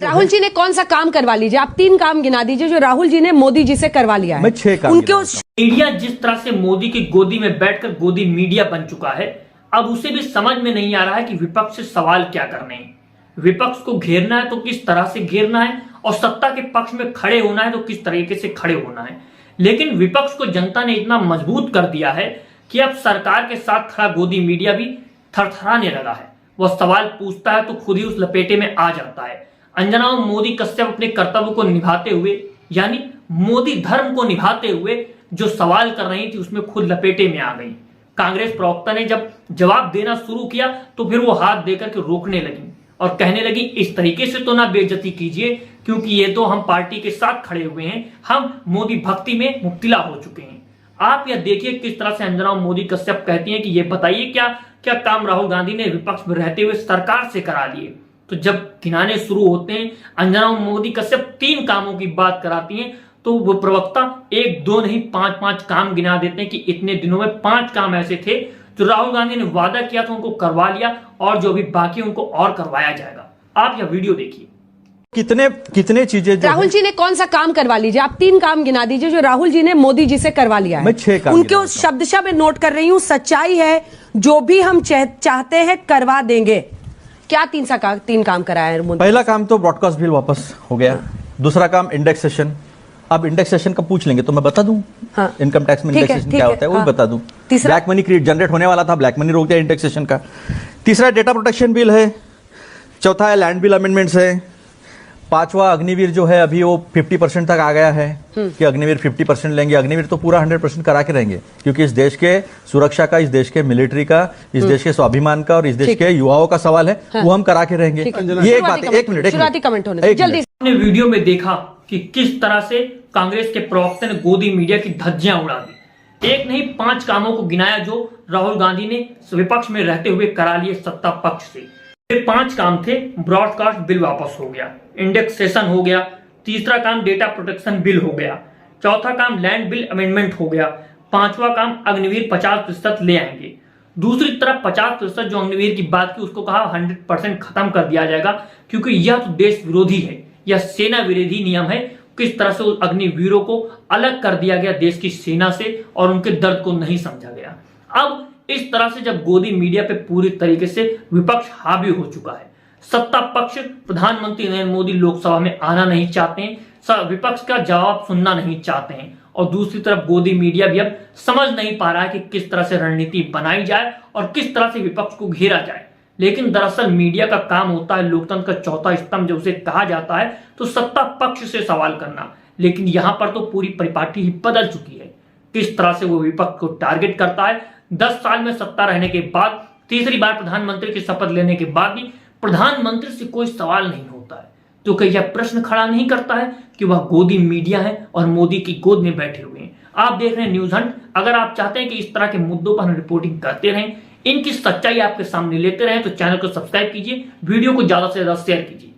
राहुल जी ने कौन सा काम करवा लीजिए, आप 3 काम गिना दीजिए जो राहुल जी ने मोदी जी से करवा लिया है। मैं 6 काम उनके मीडिया जिस तरह से मोदी की गोदी में बैठकर गोदी मीडिया बन चुका है, अब उसे भी समझ में नहीं आ रहा है कि विपक्ष से सवाल क्या करने हैं। विपक्ष को घेरना है तो किस तरह से घेरना है, और सत्ता के पक्ष में खड़े होना है तो किस तरीके से खड़े होना है। लेकिन विपक्ष को जनता ने इतना मजबूत कर दिया है कि अब सरकार के साथ खड़ा गोदी मीडिया भी थरथराने लगा है। वह सवाल पूछता है तो खुद ही उस लपेटे में आ जाता है। अंजना और मोदी कश्यप अपने कर्तव्य को निभाते हुए, यानी मोदी धर्म को निभाते हुए जो सवाल कर रही थी उसमें खुद लपेटे में आ गई। कांग्रेस प्रवक्ता ने जब जवाब देना शुरू किया तो फिर वो हाथ देकर के रोकने लगी और कहने लगी इस तरीके से तो ना बेइज्जती कीजिए, क्योंकि ये तो हम पार्टी के साथ खड़े हुए हैं, हम मोदी भक्ति में मुब्तला हो चुके हैं। आप यह देखिए किस तरह से अंजना और मोदी कश्यप कहती हैं कि ये बताइए क्या क्या काम राहुल गांधी ने विपक्ष में रहते हुए सरकार से करा लिए। तो जब गिनाने शुरू होते हैं, अंजना और मोदी कश्यप 3 कामों की बात कराती हैं, तो वो प्रवक्ता 1 2 नहीं 5 काम गिना देते हैं कि इतने दिनों में 5 काम ऐसे थे जो राहुल गांधी ने वादा किया था उनको करवा लिया, और जो भी बाकी उनको और करवाया जाएगा। आप यह वीडियो देखिए। कितने चीजें राहुल जी ने कौन सा काम करवा लीजिए, आप 3 काम गिना दीजिए जो राहुल जी ने मोदी जी से करवा लिया है। मैं 6 काम उनके उस शब्दशः में नोट कर रही हूं, सच्चाई है जो भी हम चाहते हैं करवा देंगे। क्या 3 काम कराया है? पहला काम तो ब्रॉडकास्ट बिल वापस हो गया। दूसरा काम इंडेक्सेशन। अब इंडेक्सेशन का पूछ लेंगे तो मैं बता दूं। हाँ। इनकम टैक्स में इंडेक्सेशन क्या होता है वो भी बता दूं। ब्लैक मनी क्रिएट जनरेट होने वाला था, ब्लैक मनी रोक दिया इंडेक्सेशन का। तीसरा डेटा प्रोटेक्शन बिल है। चौथा है लैंड बिल अमेंडमेंट्स है। 5वां अग्निवीर जो है अभी वो 50% तक आ गया है कि अग्निवीर 50% लेंगे। अग्निवीर तो पूरा 100% करा के रहेंगे, क्योंकि इस देश के सुरक्षा का, इस देश के मिलिट्री का, इस देश के स्वाभिमान का और इस देश के युवाओं का सवाल है। हाँ। वो हम करा के रहेंगे। ये एक बात है। 1 मिनट शुरुआती कमेंट होने जल्दी। हमने वीडियो में देखा कि किस तरह से कांग्रेस के प्रवक्ता ने गोदी मीडिया की धज्जियां उड़ा दी। 1 नहीं 5 कामों को गिनाया जो राहुल गांधी ने विपक्ष में रहते हुए करा लिए सत्ता पक्ष से। 5 काम थे। ब्रॉडकास्ट बिल वापस हो गया, इंडेक्सेशन हो गया, तीसरा काम डेटा प्रोटेक्शन बिल हो गया, चौथा काम लैंड बिल अमेंडमेंट हो गया, 5वां काम अग्निवीर 50% ले आएंगे। दूसरी तरफ 50% जो अग्निवीर की बात की उसको कहा 100% खत्म कर दिया जाएगा, क्योंकि यह तो देश विरोधी है, यह सेना विरोधी नियम है। किस तरह से अग्निवीरों को अलग कर दिया गया देश की सेना से और उनके दर्द को नहीं समझा गया। अब इस तरह से जब गोदी मीडिया पे पूरी तरीके से विपक्ष हावी हो चुका है, सत्ता पक्ष प्रधानमंत्री नरेंद्र मोदी लोकसभा में आना नहीं चाहते हैं, विपक्ष का जवाब सुनना नहीं चाहते हैं, और दूसरी तरफ गोदी मीडिया भी अब समझ नहीं पा रहा है कि किस तरह से रणनीति बनाई जाए और किस तरह से विपक्ष को घेरा जाए। लेकिन दरअसल मीडिया का काम होता है लोकतंत्र का चौथा स्तंभ जो उसे कहा जाता है, तो सत्ता पक्ष से सवाल करना। लेकिन यहां पर तो पूरी परिपाटी ही बदल चुकी है। किस तरह से वो विपक्ष को टारगेट करता है। 10 साल में सत्ता रहने के बाद, तीसरी बार प्रधानमंत्री की शपथ लेने के बाद भी प्रधानमंत्री से कोई सवाल नहीं होता है, तो क्या यह प्रश्न खड़ा नहीं करता है कि वह गोदी मीडिया है और मोदी की गोद में बैठे हुए हैं। आप देख रहे हैं न्यूज हंट। अगर आप चाहते हैं कि इस तरह के मुद्दों पर हम रिपोर्टिंग करते रहें, इनकी सच्चाई आपके सामने लेते रहें, तो चैनल को सब्सक्राइब कीजिए, वीडियो को ज्यादा से ज्यादा शेयर कीजिए।